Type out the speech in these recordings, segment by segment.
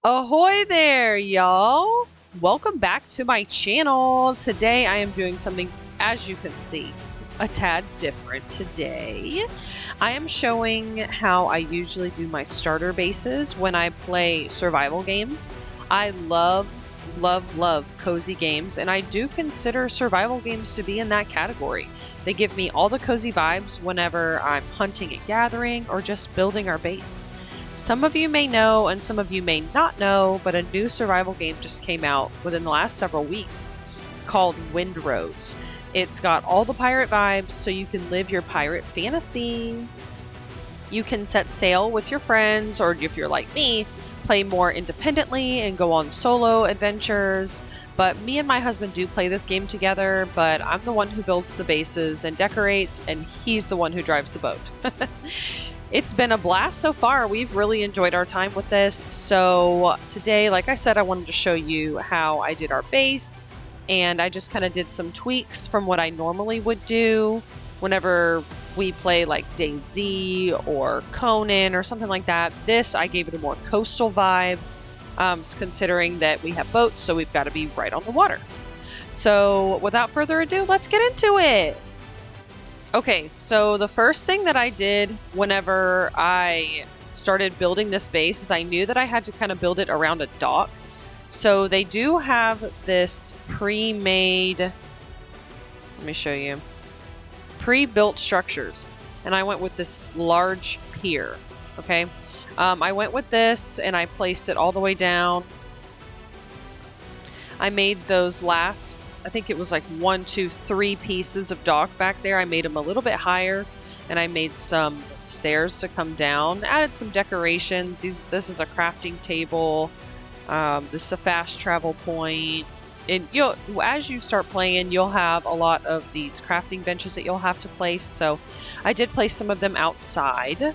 Ahoy there, y'all! Welcome back to my channel. Today I am doing something, as you can see, a tad different today. I am showing how I usually do my starter bases when I play survival games. I love cozy games, and I do consider survival games to be in that category. They give me all the cozy vibes whenever I'm hunting and gathering or just building our base. Some of you may know and some of you may not know, but a new survival game just came out within the last several weeks called Windrose. It's got all the pirate vibes, so you can live your pirate fantasy. You can set sail with your friends, or if you're like me, play more independently and go on solo adventures. But me and my husband do play this game together, but I'm the one who builds the bases and decorates, and he's the one who drives the boat. It's been a blast so far. We've really enjoyed our time with this. So today, like I said, I wanted to show you how I did our base, and I just kind of did some tweaks from what I normally would do whenever we play like DayZ or Conan or something like that. This, I gave it a more coastal vibe, considering that we have boats, so we've got to be right on the water. So without further ado, let's get into it. Okay, so the first thing that I did whenever I started building this base is I knew that I had to kind of build it around a dock. So they do have this pre-made, let me show you, pre-built structures. And I went with this large pier, okay? I went with this and I placed it all the way down. I made those last, I think it was like 1, 2, 3 pieces of dock back there. I made them a little bit higher, and I made some stairs to come down. Added some decorations. This is a crafting table. This is a fast travel point. And as you start playing, you'll have a lot of these crafting benches that you'll have to place. So I did place some of them outside.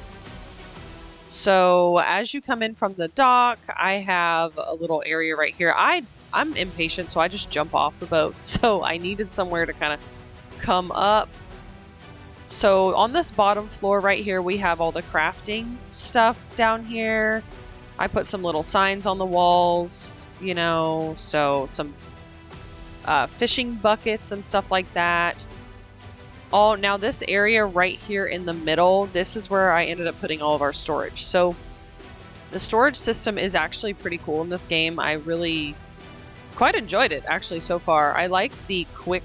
So as you come in from the dock, I have a little area right here. I'm impatient, so I just jump off the boat. So I needed somewhere to kind of come up. So on this bottom floor right here, we have all the crafting stuff down here. I put some little signs on the walls, you know, so some fishing buckets and stuff like that. Oh, now this area right here in the middle, this is where I ended up putting all of our storage. So the storage system is actually pretty cool in this game. I really quite enjoyed it actually so far. I like the quick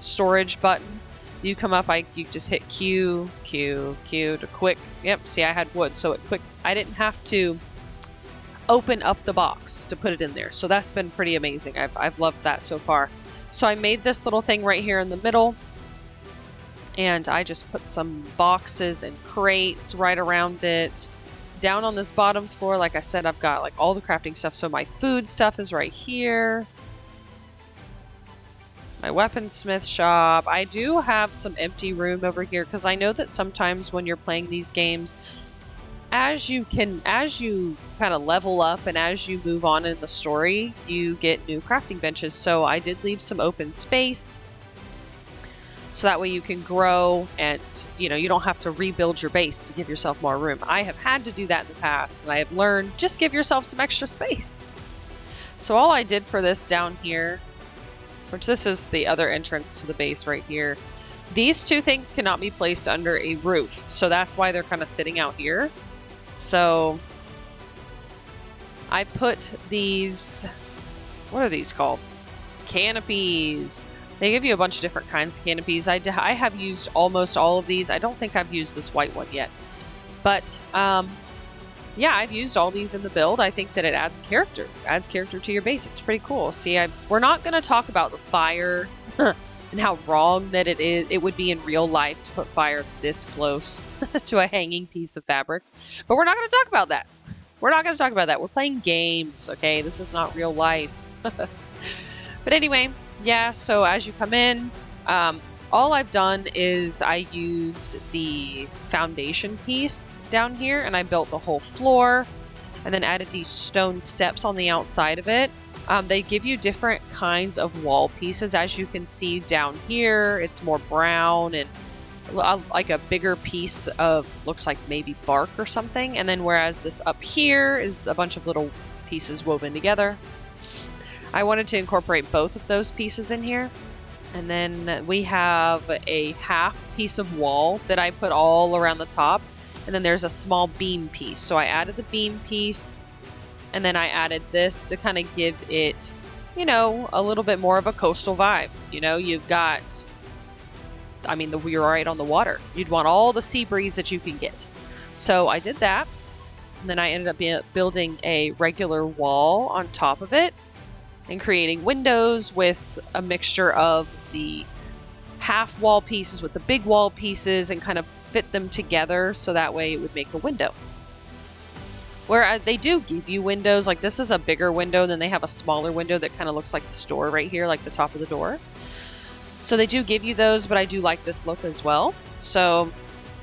storage button. You come up, you just hit Q to quick. Yep, see, I had wood, so it quick. I didn't have to open up the box to put it in there. So that's been pretty amazing. I've loved that so far. So I made this little thing right here in the middle, and I just put some boxes and crates right around it. Down on this bottom floor, like I said, I've got like all the crafting stuff. So my food stuff is right here. My weaponsmith shop. I do have some empty room over here because I know that sometimes when you're playing these games, as you kind of level up and as you move on in the story, you get new crafting benches. So I did leave some open space, so that way you can grow and, you know, you don't have to rebuild your base to give yourself more room. I have had to do that in the past, and I have learned just give yourself some extra space. So all I did for this down here, which this is the other entrance to the base right here, these two things cannot be placed under a roof. So that's why they're kind of sitting out here. So I put these, what are these called? Canopies. They give you a bunch of different kinds of canopies. I have used almost all of these. I don't think I've used this white one yet. But, yeah, I've used all these in the build. I think that it adds character. It adds character to your base. It's pretty cool. See, we're not going to talk about the fire and how wrong that it would be in real life to put fire this close to a hanging piece of fabric. But we're not going to talk about that. We're not going to talk about that. We're playing games, okay? This is not real life. But anyway, yeah, so as you come in, all I've done is I used the foundation piece down here, and I built the whole floor, and then added these stone steps on the outside of it. They give you different kinds of wall pieces. As you can see down here, it's more brown and like a bigger piece of, looks like maybe bark or something. And then whereas this up here is a bunch of little pieces woven together. I wanted to incorporate both of those pieces in here. And then we have a half piece of wall that I put all around the top. And then there's a small beam piece. So I added the beam piece, and then I added this to kind of give it, you know, a little bit more of a coastal vibe. You know, you've got, I mean, you're right on the water. You'd want all the sea breeze that you can get. So I did that. And then I ended up building a regular wall on top of it and creating windows with a mixture of the half wall pieces with the big wall pieces and kind of fit them together so that way it would make a window. Where they do give you windows, like this is a bigger window, and then they have a smaller window that kind of looks like the store right here, like the top of the door. So they do give you those, but I do like this look as well. So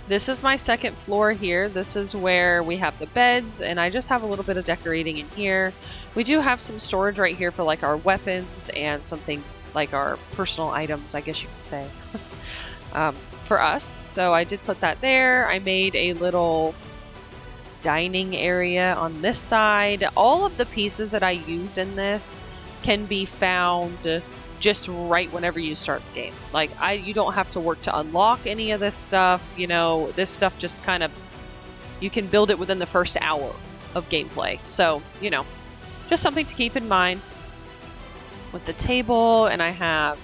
this is my second floor here. This is where we have the beds, and I just have a little bit of decorating in here. We do have some storage right here for like our weapons and some things like our personal items, I guess you could say, for us. So I did put that there. I made a little dining area on this side. All of the pieces that I used in this can be found just right whenever you start the game. Like you don't have to work to unlock any of this stuff. You know, this stuff just kind of, you can build it within the first hour of gameplay. So, you know, just something to keep in mind with the table. And I have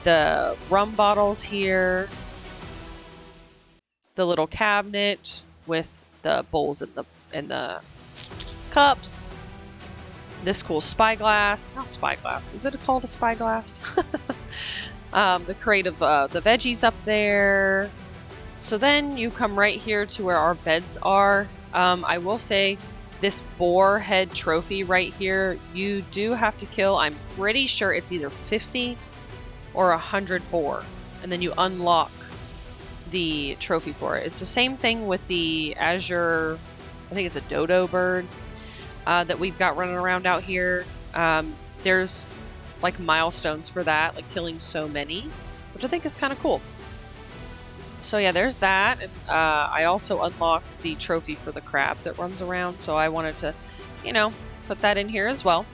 the rum bottles here, the little cabinet with the bowls and the cups. This cool spyglass. Not spyglass. Is it called a spyglass? The crate of the veggies up there. So then you come right here to where our beds are. I will say this boar head trophy right here, you do have to kill, I'm pretty sure it's either 50 or 100 boar. And then you unlock the trophy for it. It's the same thing with the azure, I think it's a dodo bird. That we've got running around out here. There's like milestones for that, like killing so many, which I think is kind of cool. So yeah, there's that. And I also unlocked the trophy for the crab that runs around, so I wanted to, you know, put that in here as well.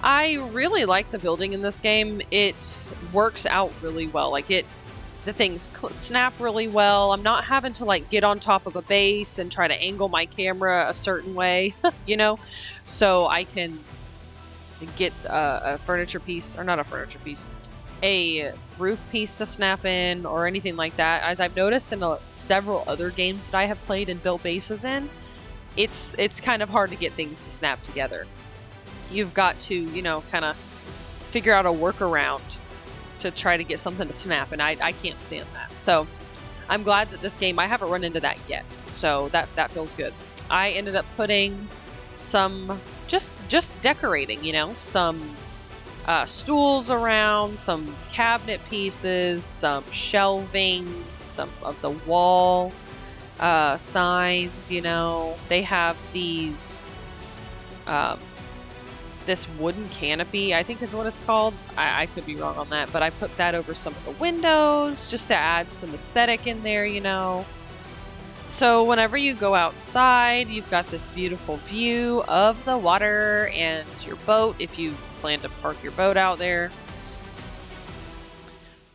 I really like the building in this game. It works out really well. Like the things snap really well. I'm not having to like get on top of a base and try to angle my camera a certain way, you know, so I can get a furniture piece, or not a furniture piece, a roof piece to snap in or anything like that. As I've noticed in several other games that I have played and built bases in, it's kind of hard to get things to snap together. You've got to, you know, kind of figure out a workaround to try to get something to snap, and I can't stand that. So I'm glad that this game, I haven't run into that yet, so that feels good. I ended up putting some, just decorating, you know, some stools around, some cabinet pieces, some shelving, some of the wall signs, you know. They have these this wooden canopy, I think is what it's called. I could be wrong on that, but I put that over some of the windows just to add some aesthetic in there, you know. So whenever you go outside, you've got this beautiful view of the water and your boat, if you plan to park your boat out there.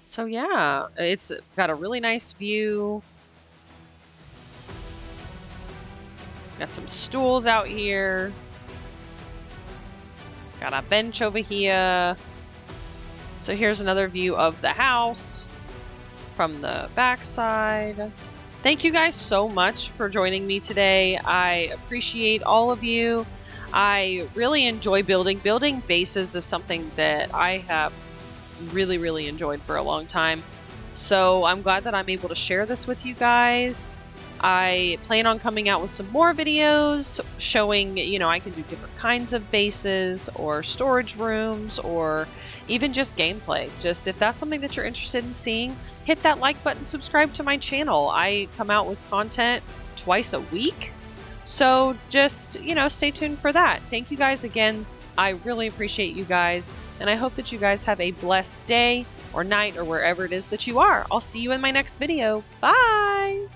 So yeah, it's got a really nice view. Got some stools out here. Got a bench over here. So here's another view of the house from the backside. Thank you guys so much for joining me today. I appreciate all of you. I really enjoy building. Building bases is something that I have really, really enjoyed for a long time. So I'm glad that I'm able to share this with you guys. I plan on coming out with some more videos showing, you know, I can do different kinds of bases or storage rooms or even just gameplay. Just if that's something that you're interested in seeing, hit that like button, subscribe to my channel. I come out with content twice a week. So just, you know, stay tuned for that. Thank you guys again. I really appreciate you guys. And I hope that you guys have a blessed day or night or wherever it is that you are. I'll see you in my next video. Bye.